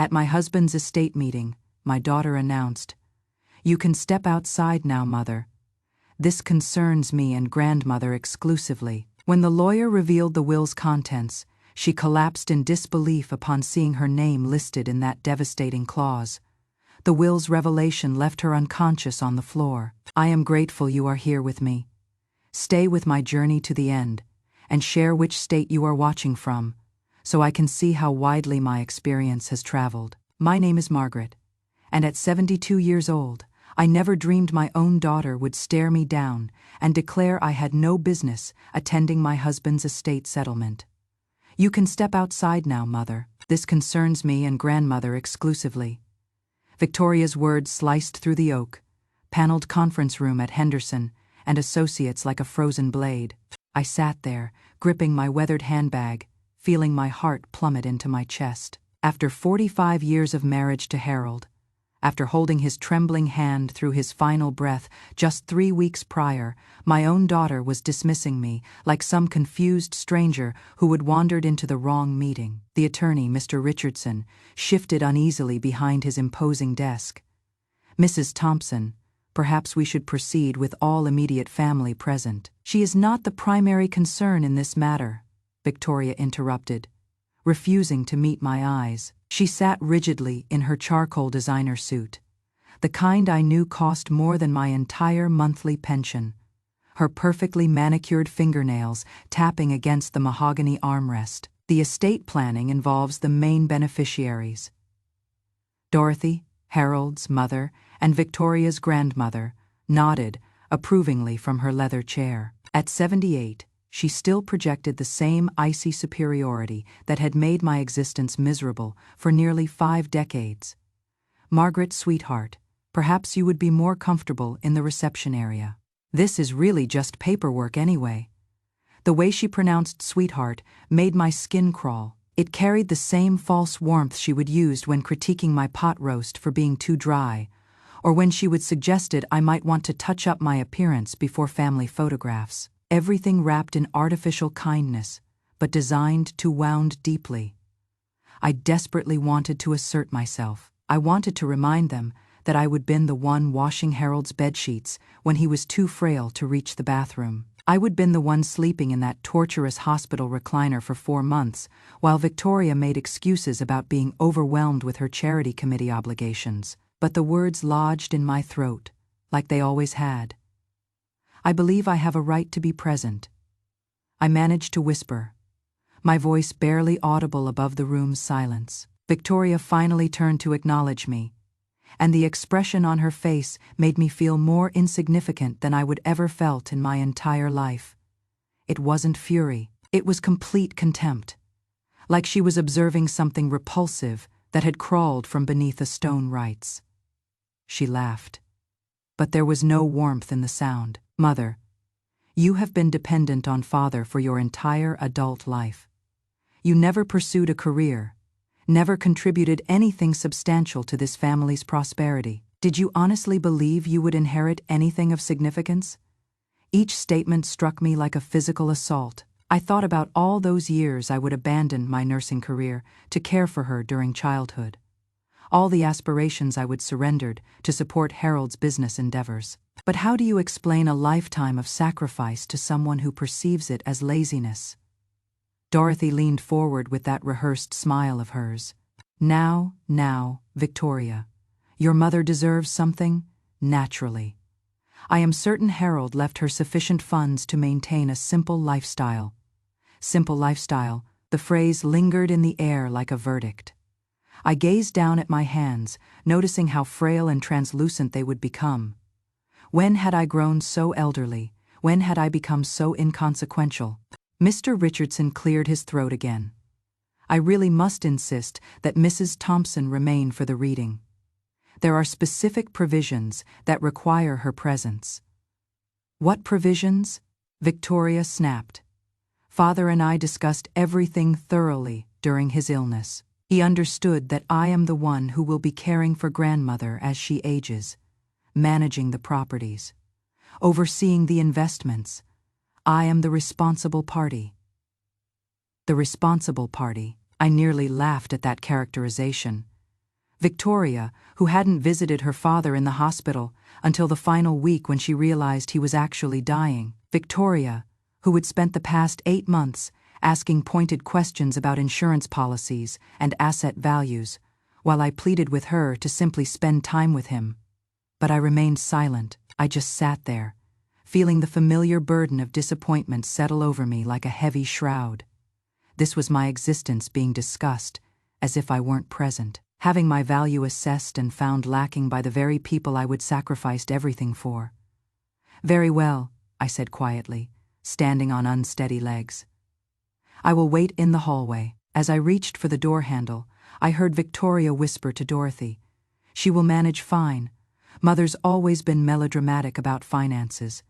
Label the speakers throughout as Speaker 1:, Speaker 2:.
Speaker 1: At my husband's estate meeting, my daughter announced, "You can step outside now, Mother. This concerns me and Grandmother exclusively." When the lawyer revealed the will's contents, she collapsed in disbelief upon seeing her name listed in that devastating clause. The will's revelation left her unconscious on the floor. "I am grateful you are here with me. Stay with my journey to the end, and share which state you are watching from, so I can see how widely my experience has traveled. My name is Margaret, and at 72 years old, I never dreamed my own daughter would stare me down and declare I had no business attending my husband's estate settlement. You can step outside now, Mother. This concerns me and Grandmother exclusively." Victoria's words sliced through the oak, paneled conference room at Henderson and Associates like a frozen blade. I sat there, gripping my weathered handbag, feeling my heart plummet into my chest. After 45 years of marriage to Harold, after holding his trembling hand through his final breath just 3 weeks prior, my own daughter was dismissing me like some confused stranger who had wandered into the wrong meeting. The attorney, Mr. Richardson, shifted uneasily behind his imposing desk. "Mrs. Thompson, perhaps we should proceed with all immediate family present." "She is not the primary concern in this matter," Victoria interrupted, refusing to meet my eyes. She sat rigidly in her charcoal designer suit, the kind I knew cost more than my entire monthly pension, her perfectly manicured fingernails tapping against the mahogany armrest. "The estate planning involves the main beneficiaries." Dorothy, Harold's mother, and Victoria's grandmother nodded approvingly from her leather chair. At 78, she still projected the same icy superiority that had made my existence miserable for nearly 5 decades. "Margaret, sweetheart, perhaps you would be more comfortable in the reception area. This is really just paperwork anyway." The way she pronounced sweetheart made my skin crawl. It carried the same false warmth she would use when critiquing my pot roast for being too dry, or when she would suggested I might want to touch up my appearance before family photographs. Everything wrapped in artificial kindness, but designed to wound deeply. I desperately wanted to assert myself. I wanted to remind them that I would been the one washing Harold's bedsheets when he was too frail to reach the bathroom. I would been the one sleeping in that torturous hospital recliner for 4 months, while Victoria made excuses about being overwhelmed with her charity committee obligations. But the words lodged in my throat, like they always had. "I believe I have a right to be present." I managed to whisper, my voice barely audible above the room's silence. Victoria finally turned to acknowledge me, and the expression on her face made me feel more insignificant than I would ever felt in my entire life. It wasn't fury, it was complete contempt, like she was observing something repulsive that had crawled from beneath a stone rights. She laughed, but there was no warmth in the sound. "Mother, you have been dependent on Father for your entire adult life. You never pursued a career, never contributed anything substantial to this family's prosperity. Did you honestly believe you would inherit anything of significance?" Each statement struck me like a physical assault. I thought about all those years I would abandon my nursing career to care for her during childhood. All the aspirations I would surrendered to support Harold's business endeavors. But how do you explain a lifetime of sacrifice to someone who perceives it as laziness? Dorothy leaned forward with that rehearsed smile of hers. Now, Victoria. Your mother deserves something, naturally. I am certain Harold left her sufficient funds to maintain a simple lifestyle. Simple lifestyle, the phrase lingered in the air like a verdict. I gazed down at my hands, noticing how frail and translucent they would become. When had I grown so elderly? When had I become so inconsequential? Mr. Richardson cleared his throat again. I really must insist that Mrs. Thompson remain for the reading. There are specific provisions that require her presence. What provisions? Victoria snapped. Father and I discussed everything thoroughly during his illness. He understood that I am the one who will be caring for grandmother as she ages, managing the properties, overseeing the investments. I am the responsible party. The responsible party. I nearly laughed at that characterization. Victoria, who hadn't visited her father in the hospital until the final week when she realized he was actually dying. Victoria, who had spent the past 8 months asking pointed questions about insurance policies and asset values, while I pleaded with her to simply spend time with him. But I remained silent. I just sat there, feeling the familiar burden of disappointment settle over me like a heavy shroud. This was my existence being discussed, as if I weren't present, having my value assessed and found lacking by the very people I would sacrifice everything for. "Very well," I said quietly, standing on unsteady legs. "I will wait in the hallway." As I reached for the door handle, I heard Victoria whisper to Dorothy, "She will manage fine. Mother's always been melodramatic about finances.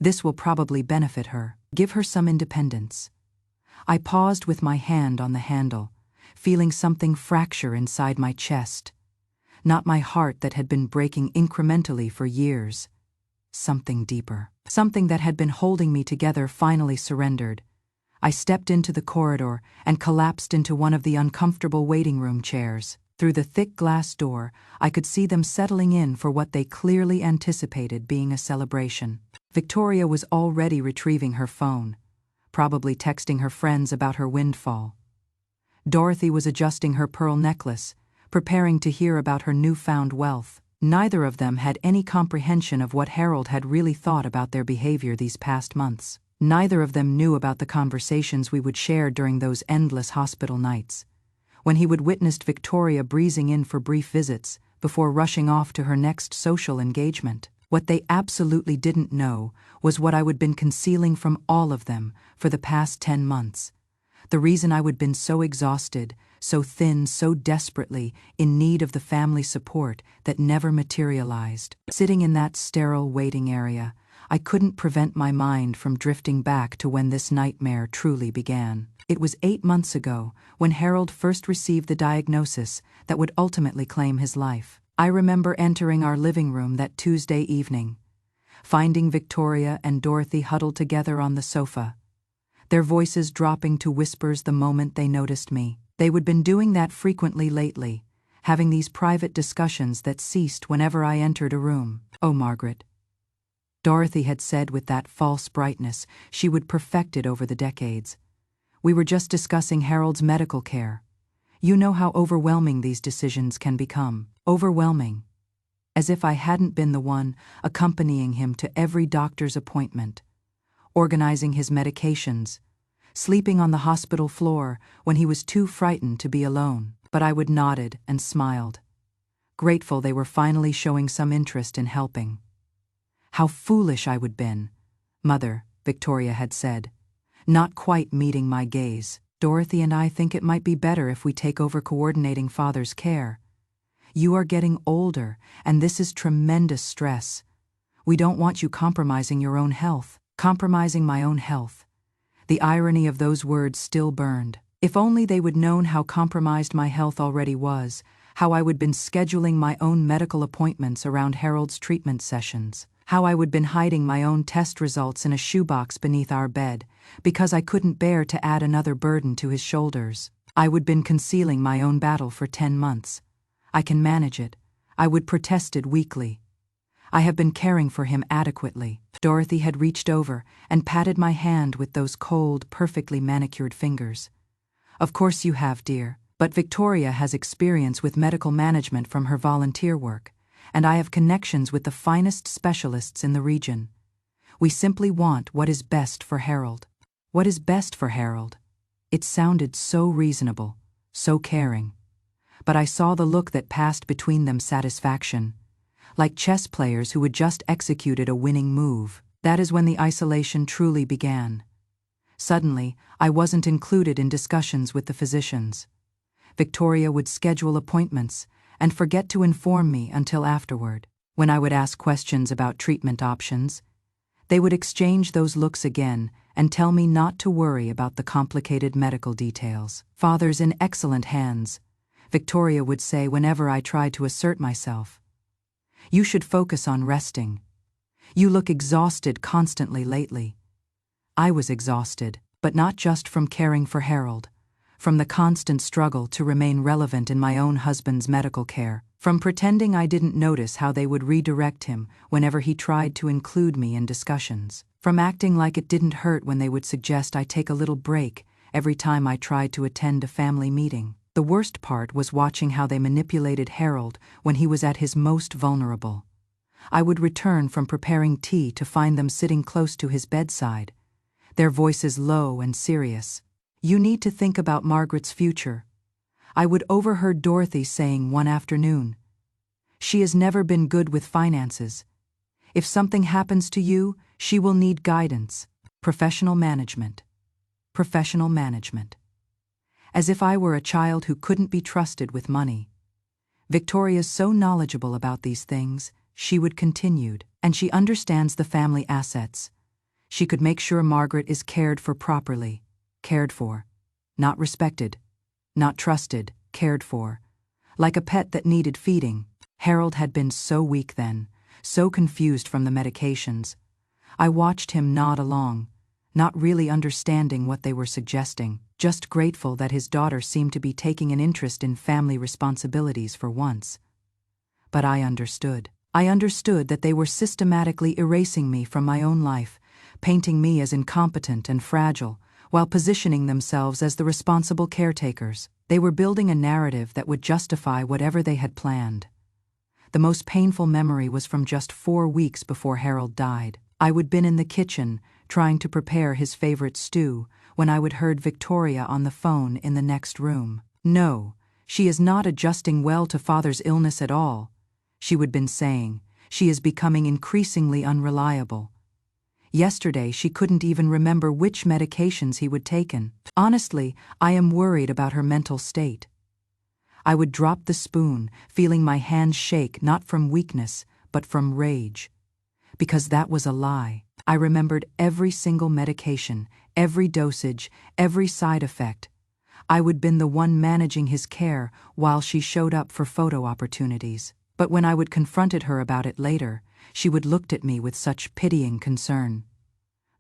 Speaker 1: This will probably benefit her. Give her some independence." I paused with my hand on the handle, feeling something fracture inside my chest. Not my heart that had been breaking incrementally for years. Something deeper. Something that had been holding me together finally surrendered. I stepped into the corridor and collapsed into one of the uncomfortable waiting room chairs. Through the thick glass door, I could see them settling in for what they clearly anticipated being a celebration. Victoria was already retrieving her phone, probably texting her friends about her windfall. Dorothy was adjusting her pearl necklace, preparing to hear about her newfound wealth. Neither of them had any comprehension of what Harold had really thought about their behavior these past months. Neither of them knew about the conversations we would share during those endless hospital nights, when he would witness Victoria breezing in for brief visits before rushing off to her next social engagement. What they absolutely didn't know was what I would been concealing from all of them for the past 10 months. The reason I would been so exhausted, so thin, so desperately in need of the family support that never materialized. Sitting in that sterile waiting area, I couldn't prevent my mind from drifting back to when this nightmare truly began. It was 8 months ago when Harold first received the diagnosis that would ultimately claim his life. I remember entering our living room that Tuesday evening, finding Victoria and Dorothy huddled together on the sofa, their voices dropping to whispers the moment they noticed me. They would been doing that frequently lately, having these private discussions that ceased whenever I entered a room. "Oh, Margaret," Dorothy had said with that false brightness she would perfected over the decades. "We were just discussing Harold's medical care. You know how overwhelming these decisions can become." Overwhelming. As if I hadn't been the one accompanying him to every doctor's appointment, organizing his medications, sleeping on the hospital floor when he was too frightened to be alone. But I would nodded and smiled, grateful they were finally showing some interest in helping. "How foolish I would been, Mother," Victoria had said, not quite meeting my gaze. "Dorothy and I think it might be better if we take over coordinating Father's care. You are getting older, and this is tremendous stress. We don't want you compromising your own health." Compromising my own health. The irony of those words still burned. If only they would known how compromised my health already was, how I would been scheduling my own medical appointments around Harold's treatment sessions, how I would been hiding my own test results in a shoebox beneath our bed, because I couldn't bear to add another burden to his shoulders. I would been concealing my own battle for 10 months. "I can manage it," I would protested weakly. "I have been caring for him adequately." Dorothy had reached over and patted my hand with those cold, perfectly manicured fingers. "Of course you have, dear, but Victoria has experience with medical management from her volunteer work, and I have connections with the finest specialists in the region. We simply want what is best for Harold." What is best for Harold? It sounded so reasonable, so caring. But I saw the look that passed between them: satisfaction, like chess players who had just executed a winning move. That is when the isolation truly began. Suddenly, I wasn't included in discussions with the physicians. Victoria would schedule appointments and forget to inform me until afterward. When I would ask questions about treatment options, they would exchange those looks again and tell me not to worry about the complicated medical details. "Father's in excellent hands," Victoria would say whenever I tried to assert myself. "You should focus on resting. You look exhausted constantly lately." I was exhausted, but not just from caring for Harold, from the constant struggle to remain relevant in my own husband's medical care, from pretending I didn't notice how they would redirect him whenever he tried to include me in discussions, from acting like it didn't hurt when they would suggest I take a little break every time I tried to attend a family meeting. The worst part was watching how they manipulated Harold when he was at his most vulnerable. I would return from preparing tea to find them sitting close to his bedside, their voices low and serious. "You need to think about Margaret's future," I would overheard Dorothy saying one afternoon. "She has never been good with finances. If something happens to you, she will need guidance." Professional management. Professional management. As if I were a child who couldn't be trusted with money. "Victoria's so knowledgeable about these things," she would continued, "and she understands the family assets. She could make sure Margaret is cared for properly. Cared for. Not respected. Not trusted, cared for. Like a pet that needed feeding." Harold had been so weak then, so confused from the medications. I watched him nod along, not really understanding what they were suggesting, just grateful that his daughter seemed to be taking an interest in family responsibilities for once. But I understood. I understood that they were systematically erasing me from my own life, painting me as incompetent and fragile, while positioning themselves as the responsible caretakers. They were building a narrative that would justify whatever they had planned. The most painful memory was from just 4 weeks before Harold died. I would been in the kitchen, trying to prepare his favorite stew, when I would heard Victoria on the phone in the next room. "No, she is not adjusting well to father's illness at all," she would been saying. "She is becoming increasingly unreliable. Yesterday she couldn't even remember which medications he would taken. Honestly, I am worried about her mental state." I would drop the spoon, feeling my hands shake not from weakness, but from rage. Because that was a lie. I remembered every single medication, every dosage, every side effect. I would been the one managing his care while she showed up for photo opportunities. But when I would confronted her about it later, she would looked at me with such pitying concern.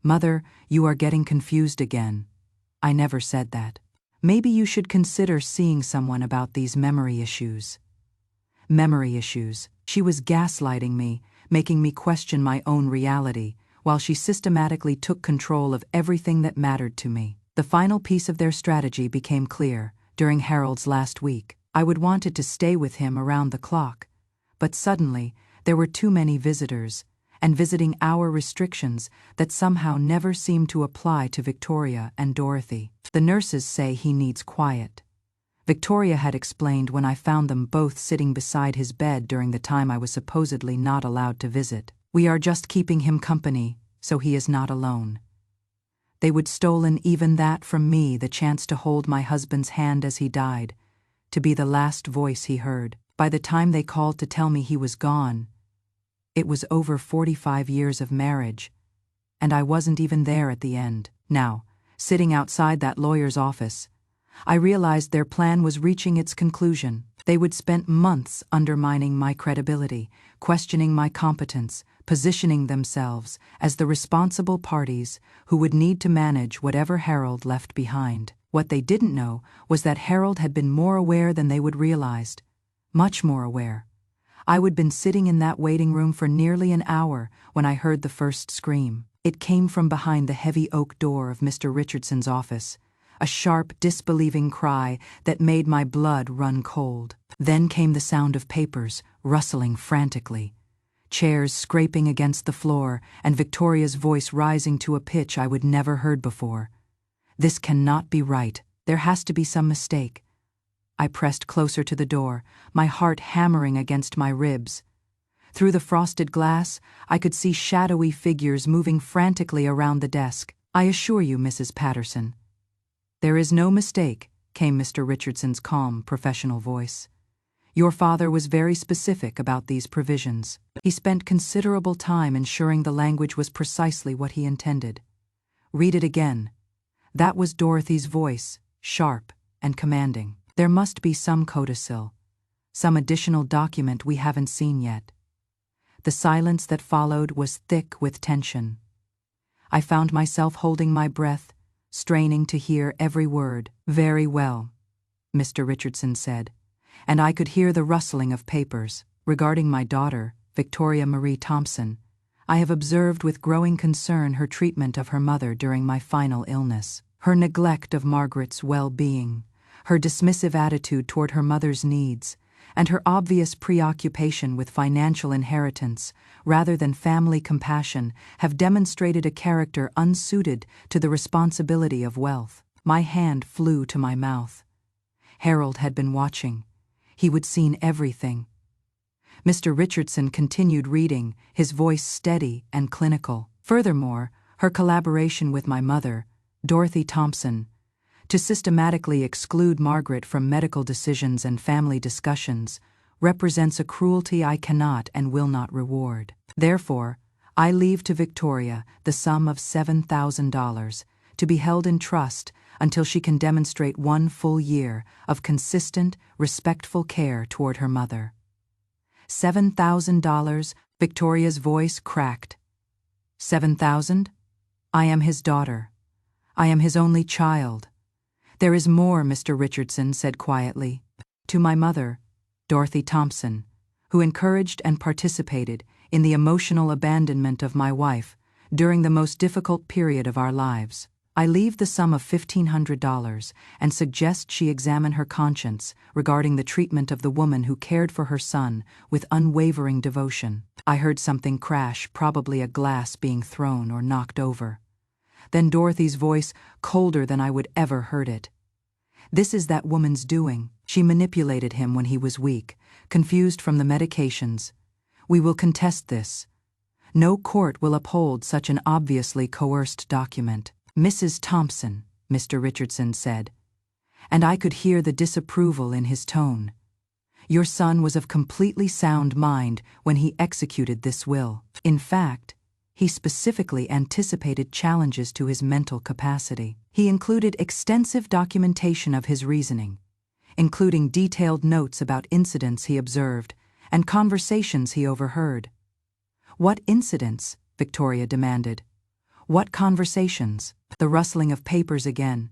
Speaker 1: "Mother, you are getting confused again." I never said that. "Maybe you should consider seeing someone about these memory issues." Memory issues. She was gaslighting me, making me question my own reality, while she systematically took control of everything that mattered to me. The final piece of their strategy became clear during Harold's last week. I would wanted to stay with him around the clock, but suddenly there were too many visitors, and visiting hour restrictions that somehow never seemed to apply to Victoria and Dorothy. "The nurses say he needs quiet," Victoria had explained when I found them both sitting beside his bed during the time I was supposedly not allowed to visit. "We are just keeping him company, so he is not alone." They would stolen even that from me, the chance to hold my husband's hand as he died, to be the last voice he heard. By the time they called to tell me he was gone, it was over 45 years of marriage, and I wasn't even there at the end. Now, sitting outside that lawyer's office, I realized their plan was reaching its conclusion. They would spend months undermining my credibility, questioning my competence, positioning themselves as the responsible parties who would need to manage whatever Harold left behind. What they didn't know was that Harold had been more aware than they would realized, much more aware. I would been sitting in that waiting room for nearly an hour when I heard the first scream. It came from behind the heavy oak door of Mr. Richardson's office, a sharp, disbelieving cry that made my blood run cold. Then came the sound of papers rustling frantically, chairs scraping against the floor, and Victoria's voice rising to a pitch I would never heard before. "This cannot be right. There has to be some mistake." I pressed closer to the door, my heart hammering against my ribs. Through the frosted glass, I could see shadowy figures moving frantically around the desk. "I assure you, Mrs. Patterson." "There is no mistake," came Mr. Richardson's calm, professional voice. "Your father was very specific about these provisions. He spent considerable time ensuring the language was precisely what he intended." "Read it again." That was Dorothy's voice, sharp and commanding. "There must be some codicil, some additional document we haven't seen yet." The silence that followed was thick with tension. I found myself holding my breath, straining to hear every word. "Very well," Mr. Richardson said, and I could hear the rustling of papers. "Regarding my daughter, Victoria Marie Thompson, I have observed with growing concern her treatment of her mother during my final illness. Her neglect of Margaret's well-being, her dismissive attitude toward her mother's needs, and her obvious preoccupation with financial inheritance rather than family compassion have demonstrated a character unsuited to the responsibility of wealth." My hand flew to my mouth. Harold had been watching. He would seen everything. Mr. Richardson continued reading, his voice steady and clinical. "Furthermore, her collaboration with my mother, Dorothy Thompson, to systematically exclude Margaret from medical decisions and family discussions represents a cruelty I cannot and will not reward. Therefore, I leave to Victoria the sum of $7,000 to be held in trust until she can demonstrate 1 full year of consistent, respectful care toward her mother." $7,000, Victoria's voice cracked. "7,000? I am his daughter. I am his only child." "There is more," Mr. Richardson said quietly. "To my mother, Dorothy Thompson, who encouraged and participated in the emotional abandonment of my wife during the most difficult period of our lives, I leave the sum of $1,500 and suggest she examine her conscience regarding the treatment of the woman who cared for her son with unwavering devotion." I heard something crash, probably a glass being thrown or knocked over. Then Dorothy's voice, colder than I would ever heard it. "This is that woman's doing. She manipulated him when he was weak, confused from the medications. We will contest this. No court will uphold such an obviously coerced document." "Mrs. Thompson," Mr. Richardson said, and I could hear the disapproval in his tone. "Your son was of completely sound mind when he executed this will. In fact, he specifically anticipated challenges to his mental capacity. He included extensive documentation of his reasoning, including detailed notes about incidents he observed and conversations he overheard." "What incidents?" Victoria demanded. "What conversations?" The rustling of papers again.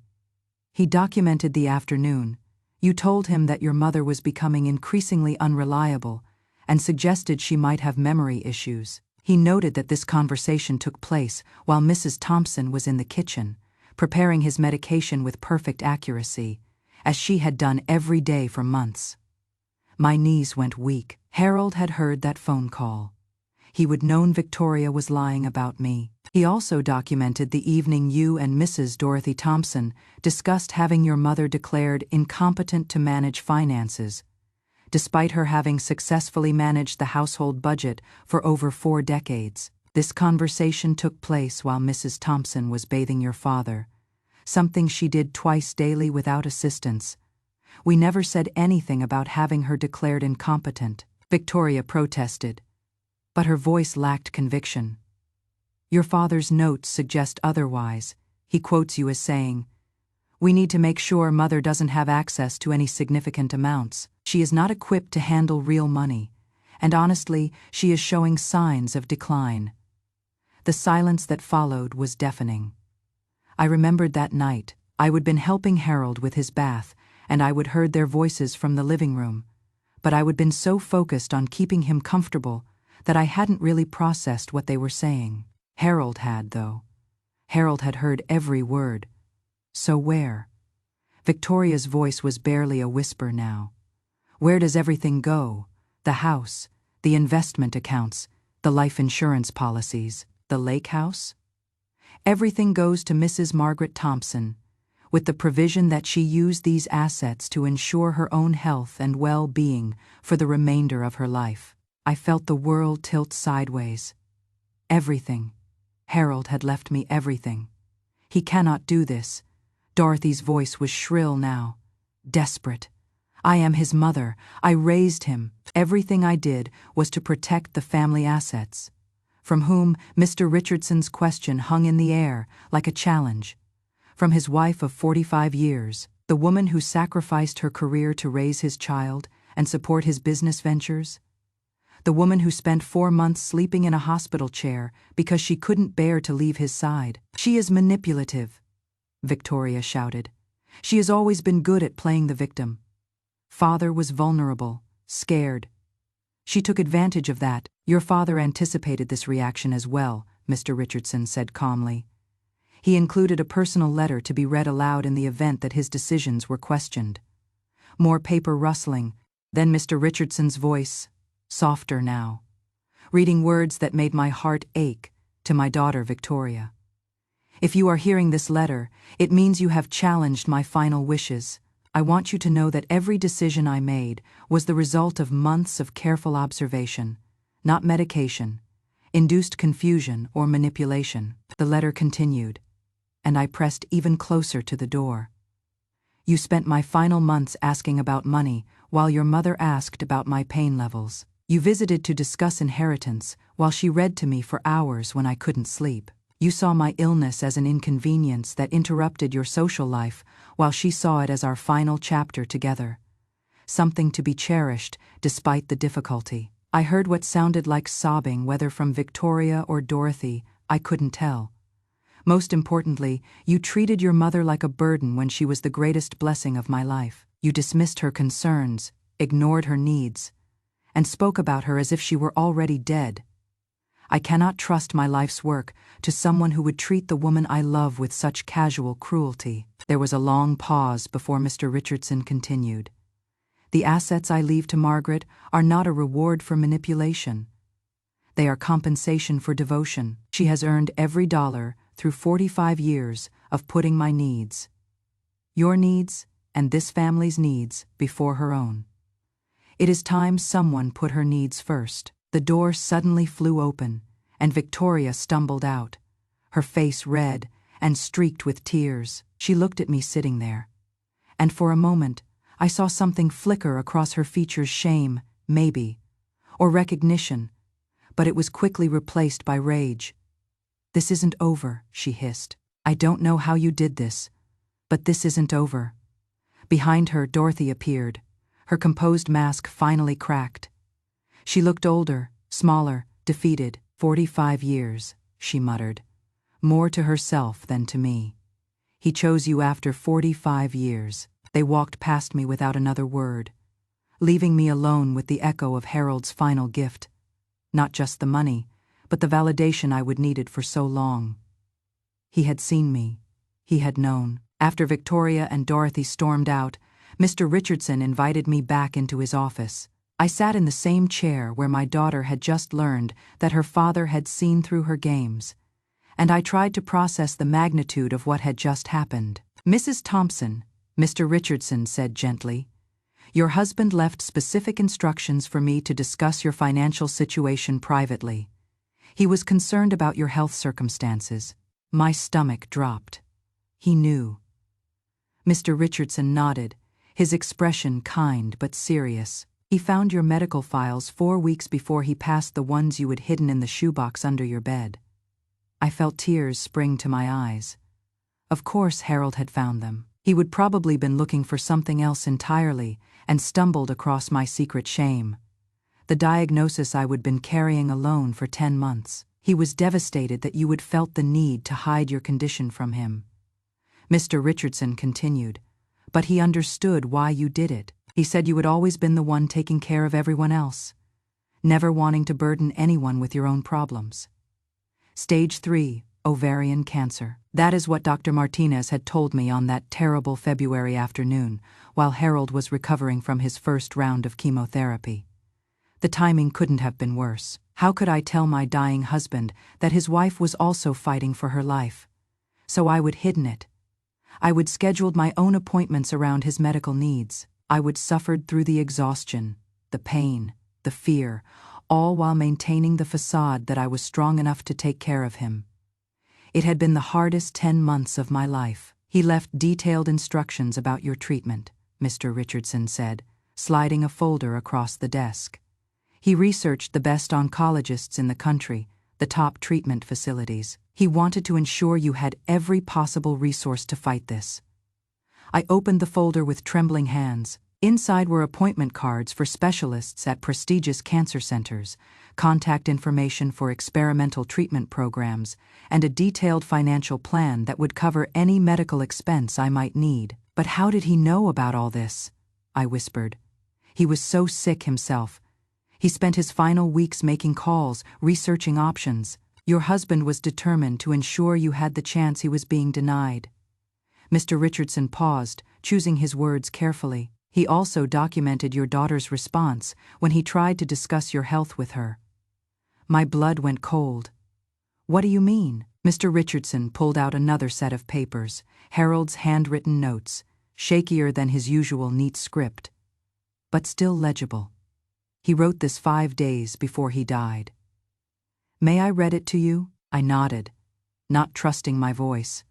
Speaker 1: "He documented the afternoon. You told him that your mother was becoming increasingly unreliable and suggested she might have memory issues. He noted that this conversation took place while Mrs. Thompson was in the kitchen, preparing his medication with perfect accuracy, as she had done every day for months." My knees went weak. Harold had heard that phone call. He would known Victoria was lying about me. He also documented the evening you and Mrs. Dorothy Thompson discussed having your mother declared incompetent to manage finances, despite her having successfully managed the household budget for over 4 decades. This conversation took place while Mrs. Thompson was bathing your father, something she did twice daily without assistance. We never said anything about having her declared incompetent. Victoria protested, but her voice lacked conviction. "Your father's notes suggest otherwise. He quotes you as saying, 'We need to make sure Mother doesn't have access to any significant amounts. She is not equipped to handle real money, and honestly, she is showing signs of decline.'" The silence that followed was deafening. I remembered that night. I would been helping Harold with his bath, and I would heard their voices from the living room, but I would been so focused on keeping him comfortable that I hadn't really processed what they were saying. Harold had, though. Harold had heard every word. "So where?" Victoria's voice was barely a whisper now. "Where does everything go? The house, the investment accounts, the life insurance policies, the lake house?" "Everything goes to Mrs. Margaret Thompson, with the provision that she use these assets to ensure her own health and well-being for the remainder of her life." I felt the world tilt sideways. Everything. Harold had left me everything. "He cannot do this." Dorothy's voice was shrill now, desperate. "I am his mother. I raised him. Everything I did was to protect the family assets." From whom Mr. Richardson's question hung in the air like a challenge. From his wife of 45 years, the woman who sacrificed her career to raise his child and support his business ventures? The woman who spent 4 months sleeping in a hospital chair because she couldn't bear to leave his side. "She is manipulative." Victoria shouted. She has always been good at playing the victim. Father was vulnerable, scared. She took advantage of that. Your father anticipated this reaction as well, Mr. Richardson said calmly. He included a personal letter to be read aloud in the event that his decisions were questioned. More paper rustling, then Mr. Richardson's voice, softer now, reading words that made my heart ache, to my daughter Victoria. If you are hearing this letter, it means you have challenged my final wishes. I want you to know that every decision I made was the result of months of careful observation, not medication, induced confusion or manipulation. The letter continued, and I pressed even closer to the door. You spent my final months asking about money while your mother asked about my pain levels. You visited to discuss inheritance while she read to me for hours when I couldn't sleep. You saw my illness as an inconvenience that interrupted your social life while she saw it as our final chapter together. Something to be cherished despite the difficulty. I heard what sounded like sobbing, whether from Victoria or Dorothy, I couldn't tell. Most importantly, you treated your mother like a burden when she was the greatest blessing of my life. You dismissed her concerns, ignored her needs, and spoke about her as if she were already dead. I cannot trust my life's work to someone who would treat the woman I love with such casual cruelty. There was a long pause before Mr. Richardson continued. The assets I leave to Margaret are not a reward for manipulation. They are compensation for devotion. She has earned every dollar through 45 years of putting my needs, your needs, and this family's needs before her own. It is time someone put her needs first. The door suddenly flew open, and Victoria stumbled out, her face red and streaked with tears. She looked at me sitting there, and for a moment I saw something flicker across her features, shame, maybe, or recognition, but it was quickly replaced by rage. This isn't over, she hissed. I don't know how you did this, but this isn't over. Behind her, Dorothy appeared, her composed mask finally cracked. She looked older, smaller, defeated. 45 years, she muttered, more to herself than to me. He chose you after 45 years. They walked past me without another word, leaving me alone with the echo of Harold's final gift. Not just the money, but the validation I would needed for so long. He had seen me. He had known. After Victoria and Dorothy stormed out, Mr. Richardson invited me back into his office. I sat in the same chair where my daughter had just learned that her father had seen through her games, and I tried to process the magnitude of what had just happened. Mrs. Thompson, Mr. Richardson said gently, your husband left specific instructions for me to discuss your financial situation privately. He was concerned about your health circumstances. My stomach dropped. He knew. Mr. Richardson nodded, his expression kind but serious. He found your medical files 4 weeks before he passed the ones you had hidden in the shoebox under your bed. I felt tears spring to my eyes. Of course Harold had found them. He would probably been looking for something else entirely and stumbled across my secret shame. The diagnosis I would been carrying alone for 10 months. He was devastated that you had felt the need to hide your condition from him. Mr. Richardson continued, but he understood why you did it. He said you had always been the one taking care of everyone else, never wanting to burden anyone with your own problems. Stage 3, ovarian cancer. That is what Dr. Martinez had told me on that terrible February afternoon, while Harold was recovering from his first round of chemotherapy. The timing couldn't have been worse. How could I tell my dying husband that his wife was also fighting for her life? So I would hidden it. I would scheduled my own appointments around his medical needs. I would suffered through the exhaustion, the pain, the fear, all while maintaining the facade that I was strong enough to take care of him. It had been the hardest 10 months of my life. He left detailed instructions about your treatment, Mr. Richardson said, sliding a folder across the desk. He researched the best oncologists in the country, the top treatment facilities. He wanted to ensure you had every possible resource to fight this. I opened the folder with trembling hands, Inside were appointment cards for specialists at prestigious cancer centers, contact information for experimental treatment programs, and a detailed financial plan that would cover any medical expense I might need. But how did he know about all this? I whispered. He was so sick himself. He spent his final weeks making calls, researching options. Your husband was determined to ensure you had the chance he was being denied. Mr. Richardson paused, choosing his words carefully. He also documented your daughter's response when he tried to discuss your health with her. My blood went cold. What do you mean? Mr. Richardson pulled out another set of papers, Harold's handwritten notes, shakier than his usual neat script, but still legible. He wrote this 5 days before he died. May I read it to you? I nodded, not trusting my voice.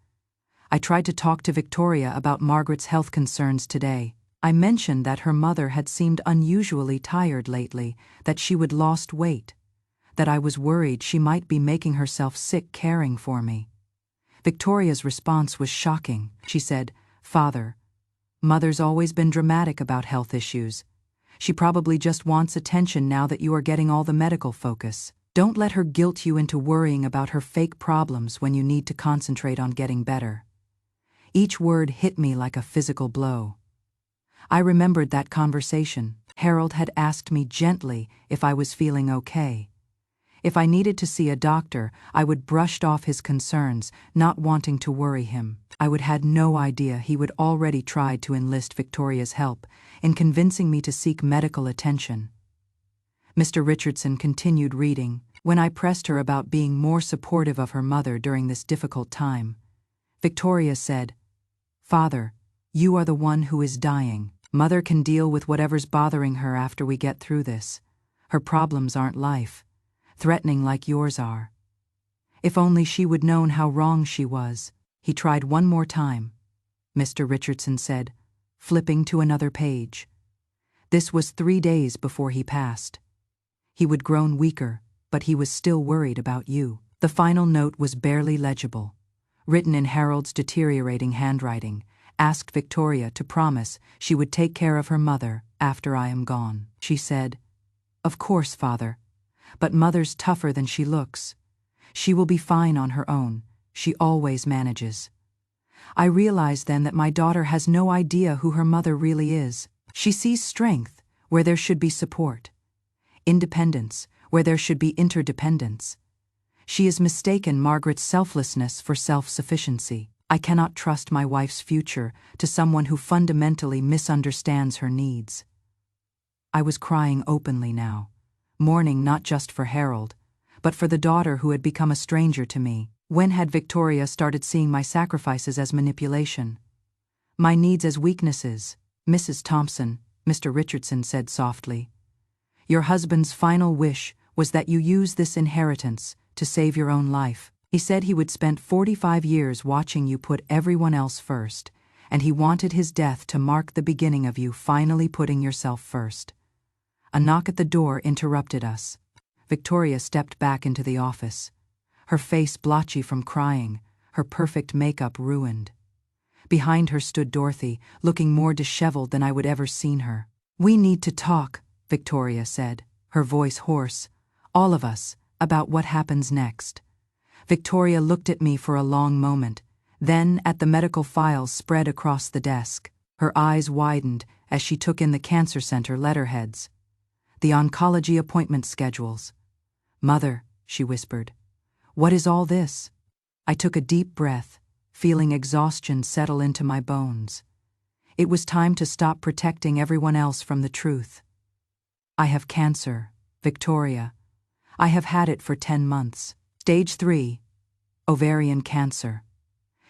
Speaker 1: I tried to talk to Victoria about Margaret's health concerns today. I mentioned that her mother had seemed unusually tired lately, that she would lost weight, that I was worried she might be making herself sick caring for me. Victoria's response was shocking. She said, "Father, Mother's always been dramatic about health issues. She probably just wants attention now that you are getting all the medical focus. Don't let her guilt you into worrying about her fake problems when you need to concentrate on getting better." Each word hit me like a physical blow. I remembered that conversation. Harold had asked me gently if I was feeling okay. If I needed to see a doctor, I would brush off his concerns, not wanting to worry him. I would had no idea he would already tried to enlist Victoria's help in convincing me to seek medical attention. Mr. Richardson continued reading. When I pressed her about being more supportive of her mother during this difficult time, Victoria said, "Father, you are the one who is dying. Mother can deal with whatever's bothering her after we get through this. Her problems aren't life-threatening like yours are." If only she would known how wrong she was. He tried one more time, Mr. Richardson said, flipping to another page. This was 3 days before he passed. He would grown weaker, but he was still worried about you. The final note was barely legible, written in Harold's deteriorating handwriting. Asked Victoria to promise she would take care of her mother after I am gone. She said, "Of course, Father, but Mother's tougher than she looks. She will be fine on her own. She always manages." I realized then that my daughter has no idea who her mother really is. She sees strength where there should be support, independence where there should be interdependence. She has mistaken Margaret's selflessness for self-sufficiency. I cannot trust my wife's future to someone who fundamentally misunderstands her needs. I was crying openly now, mourning not just for Harold, but for the daughter who had become a stranger to me. When had Victoria started seeing my sacrifices as manipulation? My needs as weaknesses? "Mrs. Thompson," Mr. Richardson said softly, "your husband's final wish was that you use this inheritance to save your own life. He said he would spend 45 years watching you put everyone else first, and he wanted his death to mark the beginning of you finally putting yourself first." A knock at the door interrupted us. Victoria stepped back into the office, her face blotchy from crying, her perfect makeup ruined. Behind her stood Dorothy, looking more disheveled than I would ever seen her. "We need to talk," Victoria said, her voice hoarse. "All of us, about what happens next." Victoria looked at me for a long moment, then at the medical files spread across the desk. Her eyes widened as she took in the cancer center letterheads, the oncology appointment schedules. "Mother," she whispered, "what is all this?" I took a deep breath, feeling exhaustion settle into my bones. It was time to stop protecting everyone else from the truth. "I have cancer, Victoria. I have had it for 10 months. Stage 3, ovarian cancer.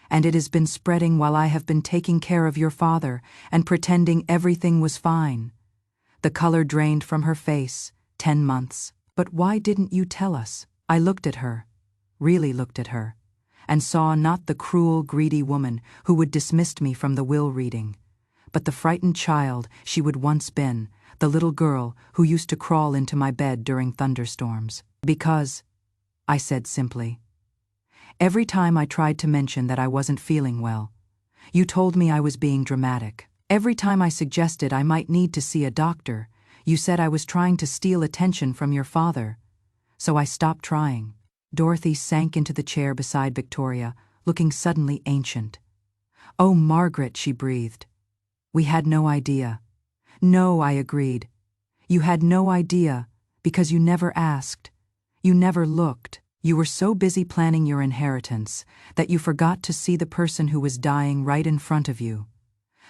Speaker 1: And it has been spreading while I have been taking care of your father and pretending everything was fine." The color drained from her face. 10 months. "But why didn't you tell us?" I looked at her, really looked at her, and saw not the cruel, greedy woman who would dismiss me from the will reading, but the frightened child she would once been, the little girl who used to crawl into my bed during thunderstorms. "Because," I said simply. "Every time I tried to mention that I wasn't feeling well, you told me I was being dramatic." Every time I suggested I might need to see a doctor, you said I was trying to steal attention from your father. So I stopped trying." Dorothy sank into the chair beside Victoria, looking suddenly ancient. "Oh, Margaret," she breathed. "We had no idea." "No," I agreed. "You had no idea, because you never asked. You never looked. You were so busy planning your inheritance that you forgot to see the person who was dying right in front of you."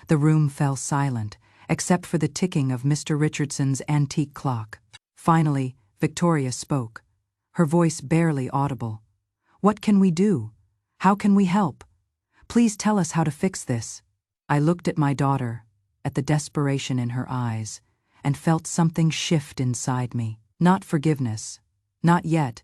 Speaker 1: The room fell silent, except for the ticking of Mr. Richardson's antique clock. Finally, Victoria spoke, her voice barely audible. "What can we do? How can we help? Please tell us how to fix this." I looked at my daughter, at the desperation in her eyes, and felt something shift inside me. Not forgiveness, not yet,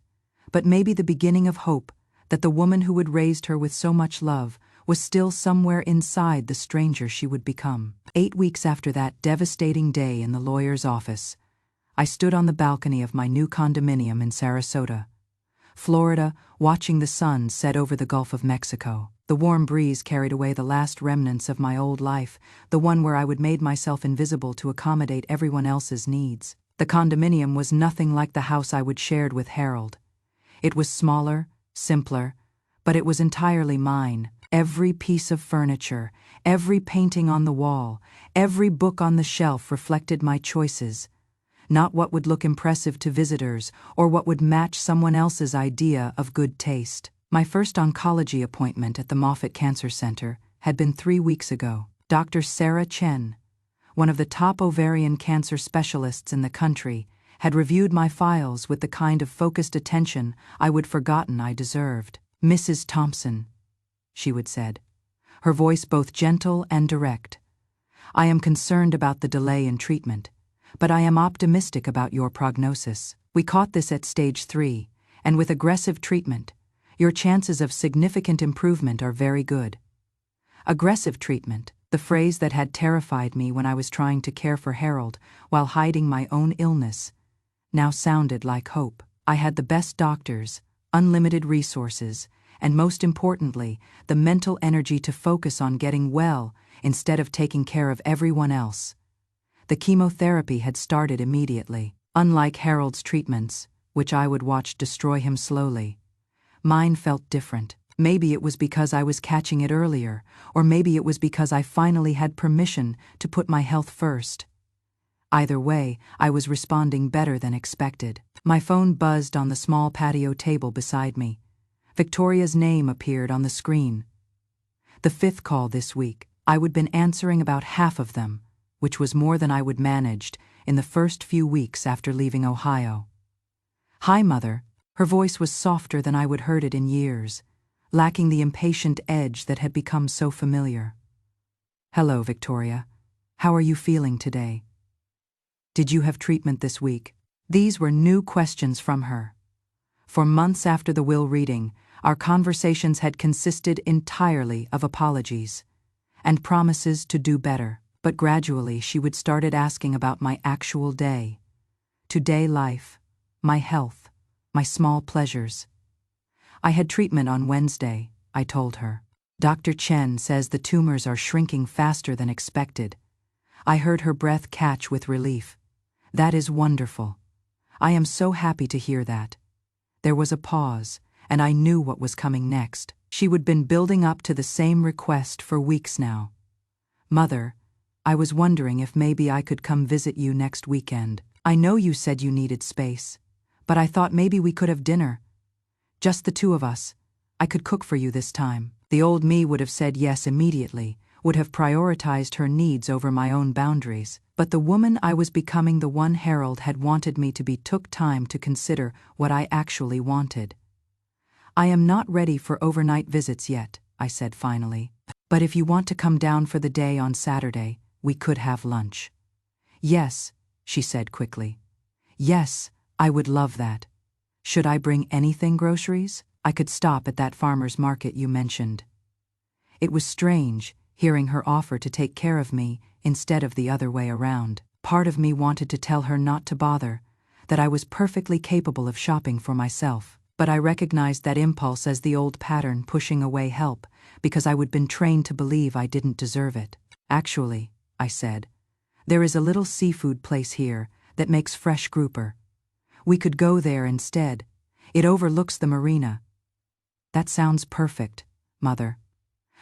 Speaker 1: but maybe the beginning of hope that the woman who had raised her with so much love was still somewhere inside the stranger she would become. 8 weeks after that devastating day in the lawyer's office, I stood on the balcony of my new condominium in Sarasota, Florida, watching the sun set over the Gulf of Mexico. The warm breeze carried away the last remnants of my old life, the one where I would made myself invisible to accommodate everyone else's needs. The condominium was nothing like the house I would shared with Harold. It was smaller, simpler, but it was entirely mine. Every piece of furniture, every painting on the wall, every book on the shelf reflected my choices, not what would look impressive to visitors or what would match someone else's idea of good taste. My first oncology appointment at the Moffitt Cancer Center had been 3 weeks ago. Dr. Sarah Chen, one of the top ovarian cancer specialists in the country, had reviewed my files with the kind of focused attention I would forgotten I deserved. "Mrs. Thompson," she would said, her voice both gentle and direct, "I am concerned about the delay in treatment, but I am optimistic about your prognosis. We caught this at stage 3, and with aggressive treatment, your chances of significant improvement are very good." Aggressive treatment, the phrase that had terrified me when I was trying to care for Harold while hiding my own illness, now sounded like hope. I had the best doctors, unlimited resources, and most importantly, the mental energy to focus on getting well instead of taking care of everyone else. The chemotherapy had started immediately. Unlike Harold's treatments, which I would watch destroy him slowly, mine felt different. Maybe it was because I was catching it earlier, or maybe it was because I finally had permission to put my health first. Either way, I was responding better than expected. My phone buzzed on the small patio table beside me. Victoria's name appeared on the screen. The 5th call this week. I would been answering about half of them, which was more than I would managed in the first few weeks after leaving Ohio. "Hi, Mother." Her voice was softer than I would heard it in years, lacking the impatient edge that had become so familiar. "Hello, Victoria. How are you feeling today? Did you have treatment this week?" These were new questions from her. For months after the will reading, our conversations had consisted entirely of apologies and promises to do better. But gradually she would started asking about my actual day, today life, my health, my small pleasures. "I had treatment on Wednesday," I told her. "Dr. Chen says the tumors are shrinking faster than expected." I heard her breath catch with relief. "That is wonderful. I am so happy to hear that." There was a pause, and I knew what was coming next. She would been building up to the same request for weeks now. "Mother, I was wondering if maybe I could come visit you next weekend. I know you said you needed space, but I thought maybe we could have dinner. Just the two of us. I could cook for you this time." The old me would have said yes immediately, would have prioritized her needs over my own boundaries. But the woman I was becoming, the one Harold had wanted me to be, took time to consider what I actually wanted. "I am not ready for overnight visits yet," I said finally. "But if you want to come down for the day on Saturday, we could have lunch." "Yes," she said quickly. "Yes, I would love that. Should I bring anything, groceries? I could stop at that farmer's market you mentioned." It was strange, hearing her offer to take care of me instead of the other way around. Part of me wanted to tell her not to bother, that I was perfectly capable of shopping for myself. But I recognized that impulse as the old pattern pushing away help, because I would been trained to believe I didn't deserve it. "Actually, I said. There is a little seafood place here that makes fresh grouper. We could go there instead. It overlooks the marina. That sounds perfect, Mother.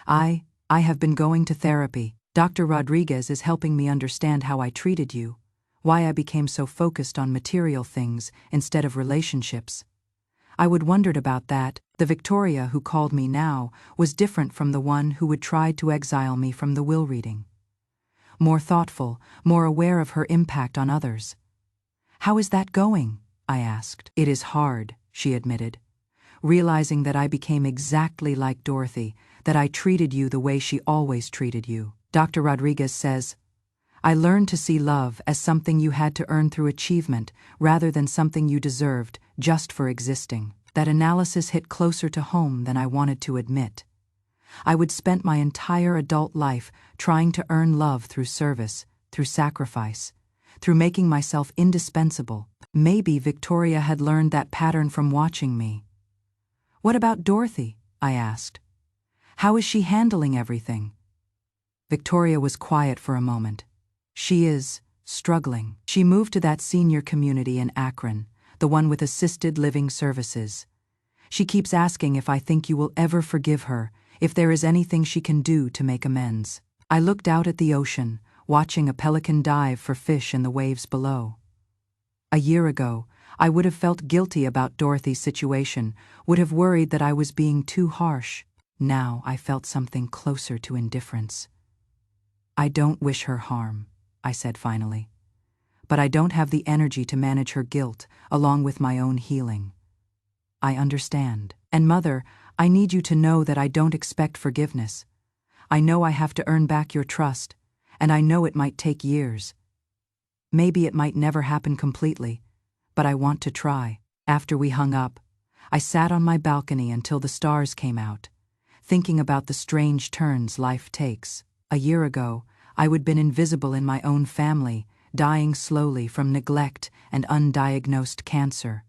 Speaker 1: I have been going to therapy. Dr. Rodriguez is helping me understand how I treated you, why I became so focused on material things instead of relationships. I would wondered about that. The Victoria who called me now was different from the one who would try to exile me from the will reading. More thoughtful, more aware of her impact on others. How is that going? I asked. It is hard, she admitted. Realizing that I became exactly like Dorothy, that I treated you the way she always treated you. Dr. Rodriguez says, I learned to see love as something you had to earn through achievement rather than something you deserved just for existing. That analysis hit closer to home than I wanted to admit. I would spend my entire adult life trying to earn love through service, through sacrifice, through making myself indispensable. Maybe Victoria had learned that pattern from watching me. What about Dorothy? I asked. How is she handling everything? Victoria was quiet for a moment. She is struggling. She moved to that senior community in Akron, the one with assisted living services. She keeps asking if I think you will ever forgive her, if there is anything she can do to make amends. I looked out at the ocean, watching a pelican dive for fish in the waves below. A year ago, I would have felt guilty about Dorothy's situation, would have worried that I was being too harsh. Now I felt something closer to indifference. I don't wish her harm, I said finally. But I don't have the energy to manage her guilt, along with my own healing. I understand. And Mother, I need you to know that I don't expect forgiveness. I know I have to earn back your trust, and I know it might take years. Maybe it might never happen completely, but I want to try. After we hung up, I sat on my balcony until the stars came out, thinking about the strange turns life takes. A year ago, I would been invisible in my own family, dying slowly from neglect and undiagnosed cancer.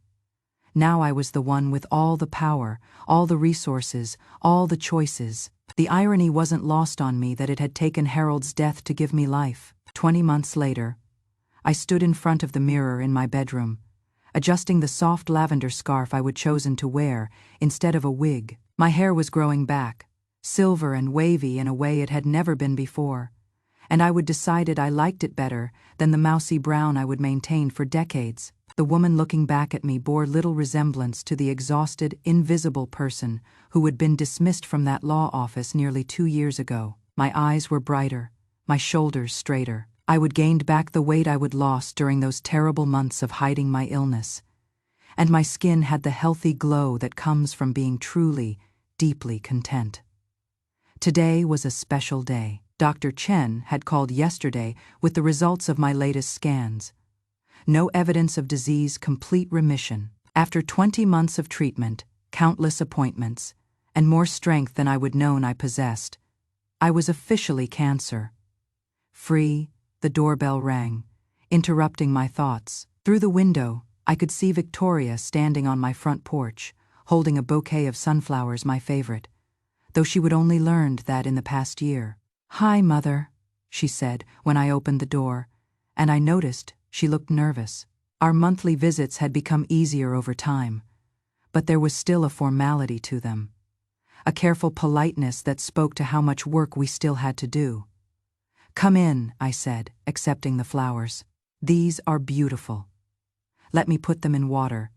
Speaker 1: Now I was the one with all the power, all the resources, all the choices. The irony wasn't lost on me that it had taken Harold's death to give me life. 20 months later, I stood in front of the mirror in my bedroom, adjusting the soft lavender scarf I would chosen to wear instead of a wig. My hair was growing back, silver and wavy in a way it had never been before, and I would decided I liked it better than the mousy brown I would maintain for decades. The woman looking back at me bore little resemblance to the exhausted, invisible person who had been dismissed from that law office nearly 2 years ago. My eyes were brighter, my shoulders straighter. I would gained back the weight I would lost during those terrible months of hiding my illness, and my skin had the healthy glow that comes from being truly, deeply content. Today was a special day. Dr. Chen had called yesterday with the results of my latest scans. No evidence of disease, complete remission. After 20 months of treatment, countless appointments, and more strength than I would known I possessed, I was officially cancer. Free. The doorbell rang, interrupting my thoughts. Through the window, I could see Victoria standing on my front porch, holding a bouquet of sunflowers, my favorite, though she would only learned that in the past year. Hi, Mother, she said when I opened the door, and I noticed she looked nervous. Our monthly visits had become easier over time, but there was still a formality to them, a careful politeness that spoke to how much work we still had to do. Come in, I said, accepting the flowers. These are beautiful. Let me put them in water.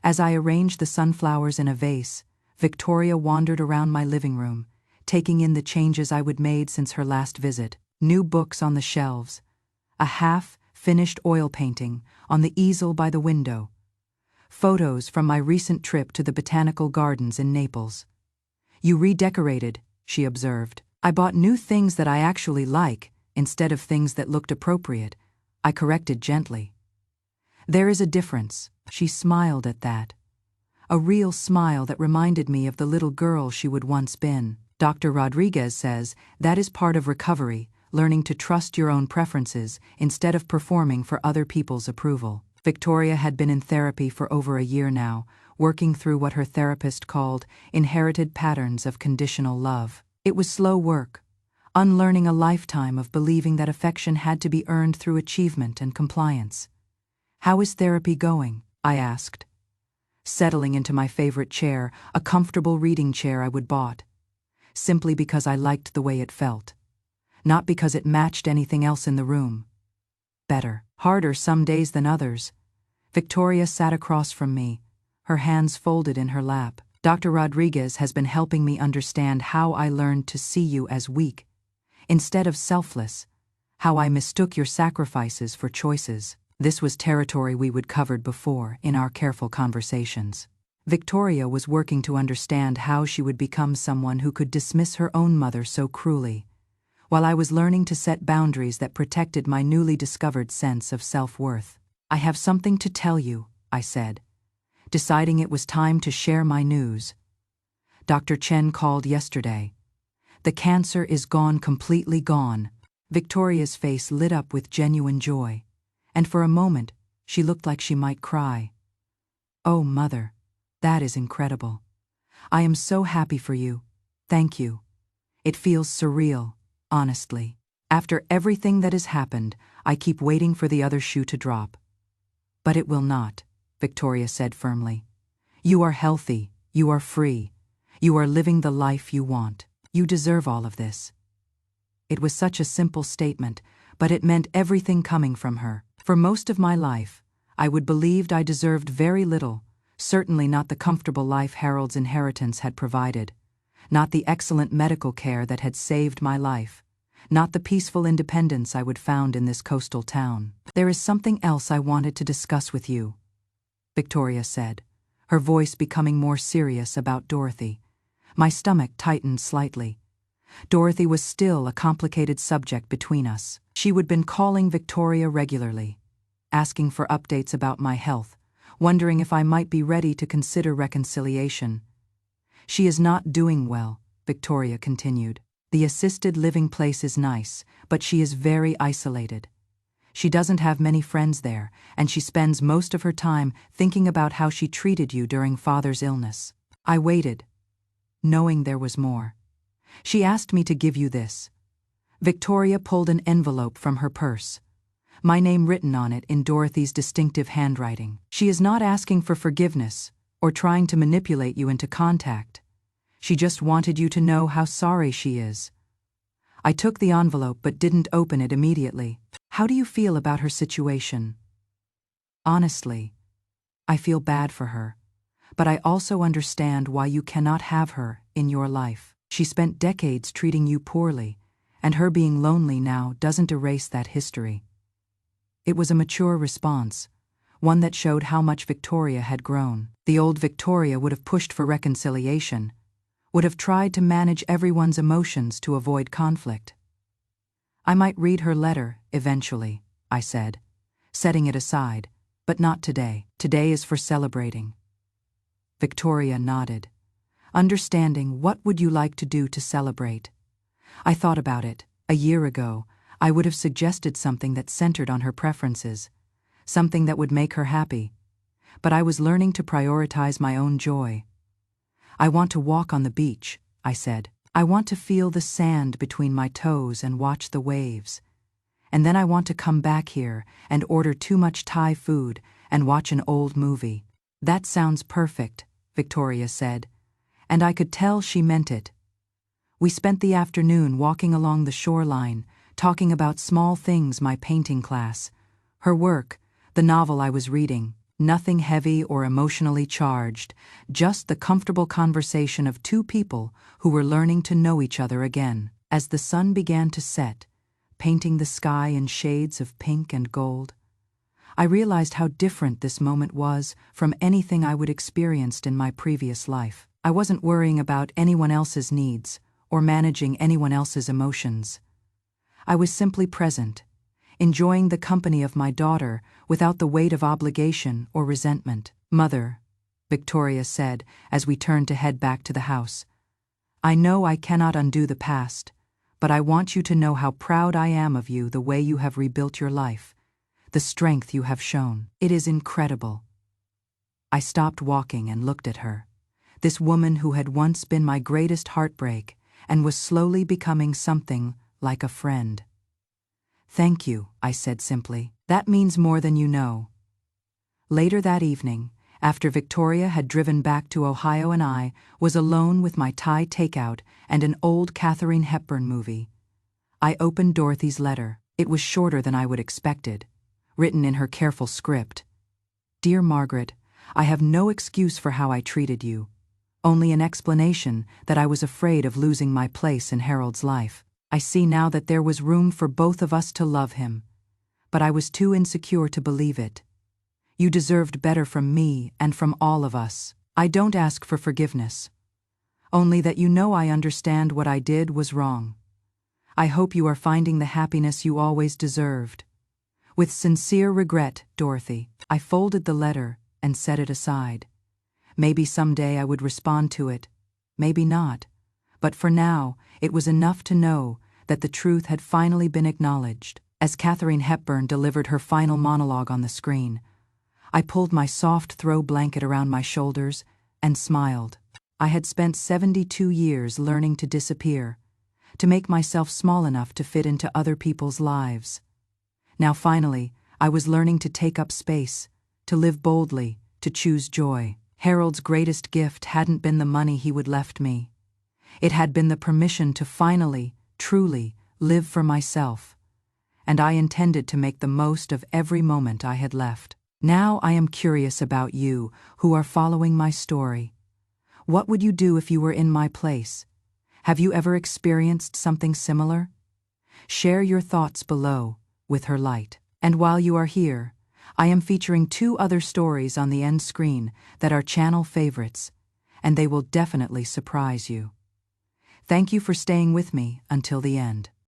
Speaker 1: As I arranged the sunflowers in a vase, Victoria wandered around my living room, taking in the changes I would made since her last visit. New books on the shelves, a half-finished oil painting on the easel by the window, photos from my recent trip to the botanical gardens in Naples. You redecorated, she observed. I bought new things that I actually like, instead of things that looked appropriate, I corrected gently. There is a difference. She smiled at that. A real smile that reminded me of the little girl she would once been. Dr. Rodriguez says that is part of recovery, learning to trust your own preferences instead of performing for other people's approval. Victoria had been in therapy for over a year now, working through what her therapist called inherited patterns of conditional love. It was slow work, unlearning a lifetime of believing that affection had to be earned through achievement and compliance. "How is therapy going?" I asked, settling into my favorite chair, a comfortable reading chair I would bought, simply because I liked the way it felt, not because it matched anything else in the room. "Better. Harder some days than others." Victoria sat across from me, her hands folded in her lap. "Dr. Rodriguez has been helping me understand how I learned to see you as weak, instead of selfless, how I mistook your sacrifices for choices." This was territory we would covered before in our careful conversations. Victoria was working to understand how she would become someone who could dismiss her own mother so cruelly, while I was learning to set boundaries that protected my newly discovered sense of self-worth. "I have something to tell you," I said, deciding it was time to share my news. "Dr. Chen called yesterday. The cancer is gone, completely gone." Victoria's face lit up with genuine joy, and for a moment she looked like she might cry. "Oh, Mother, that is incredible. I am so happy for you. Thank you. It feels surreal, honestly. After everything that has happened, I keep waiting for the other shoe to drop. But it will not," Victoria said firmly. "You are healthy, you are free, you are living the life you want. You deserve all of this." It was such a simple statement, but it meant everything coming from her. For most of my life, I would believed I deserved very little, certainly not the comfortable life Harold's inheritance had provided, not the excellent medical care that had saved my life, not the peaceful independence I would found in this coastal town. "There is something else I wanted to discuss with you," Victoria said, her voice becoming more serious about Dorothy. My stomach tightened slightly. Dorothy was still a complicated subject between us. She would been calling Victoria regularly, asking for updates about my health, wondering if I might be ready to consider reconciliation. "She is not doing well," Victoria continued. "The assisted living place is nice, but she is very isolated. She doesn't have many friends there, and she spends most of her time thinking about how she treated you during Father's illness." I waited, knowing there was more. "She asked me to give you this." Victoria pulled an envelope from her purse, my name written on it in Dorothy's distinctive handwriting. "She is not asking for forgiveness or trying to manipulate you into contact. She just wanted you to know how sorry she is." I took the envelope but didn't open it immediately. "How do you feel about her situation?" "Honestly, I feel bad for her, but I also understand why you cannot have her in your life. She spent decades treating you poorly, and her being lonely now doesn't erase that history." It was a mature response, one that showed how much Victoria had grown. The old Victoria would have pushed for reconciliation, would have tried to manage everyone's emotions to avoid conflict. "I might read her letter eventually," I said, setting it aside, "but not today. Today is for celebrating." Victoria nodded, understanding. "What would you like to do to celebrate?" I thought about it. A year ago, I would have suggested something that centered on her preferences, something that would make her happy. But I was learning to prioritize my own joy. "I want to walk on the beach," I said. "I want to feel the sand between my toes and watch the waves. And then I want to come back here and order too much Thai food and watch an old movie." "That sounds perfect," Victoria said, and I could tell she meant it. We spent the afternoon walking along the shoreline, talking about small things: my painting class, her work, the novel I was reading. Nothing heavy or emotionally charged, just the comfortable conversation of two people who were learning to know each other again. As the sun began to set, painting the sky in shades of pink and gold, I realized how different this moment was from anything I would experienced in my previous life. I wasn't worrying about anyone else's needs or managing anyone else's emotions. I was simply present, enjoying the company of my daughter without the weight of obligation or resentment. "Mother," Victoria said as we turned to head back to the house, "I know I cannot undo the past, but I want you to know how proud I am of you, the way you have rebuilt your life, the strength you have shown. It is incredible." I stopped walking and looked at her, this woman who had once been my greatest heartbreak and was slowly becoming something like a friend. Thank you, I said simply. That means more than you know. Later that evening, after Victoria had driven back to Ohio and I was alone with my Thai takeout and an old Katharine Hepburn movie, I opened Dorothy's letter. It was shorter than I would expected, written in her careful script. Dear Margaret, I have no excuse for how I treated you, only an explanation that I was afraid of losing my place in Harold's life. I see now that there was room for both of us to love him, but I was too insecure to believe it. You deserved better from me and from all of us. I don't ask for forgiveness, only that you know I understand what I did was wrong. I hope you are finding the happiness you always deserved. With sincere regret, Dorothy. I folded the letter and set it aside. Maybe someday I would respond to it, maybe not. But for now, it was enough to know that the truth had finally been acknowledged. As Katharine Hepburn delivered her final monologue on the screen, I pulled my soft throw blanket around my shoulders and smiled. I had spent 72 years learning to disappear, to make myself small enough to fit into other people's lives. Now finally, I was learning to take up space, to live boldly, to choose joy. Harold's greatest gift hadn't been the money he would left me. It had been the permission to finally, truly, live for myself. And I intended to make the most of every moment I had left. Now I am curious about you, who are following my story. What would you do if you were in my place? Have you ever experienced something similar? Share your thoughts below, with her light. And while you are here, I am featuring 2 other stories on the end screen that are channel favorites, and they will definitely surprise you. Thank you for staying with me until the end.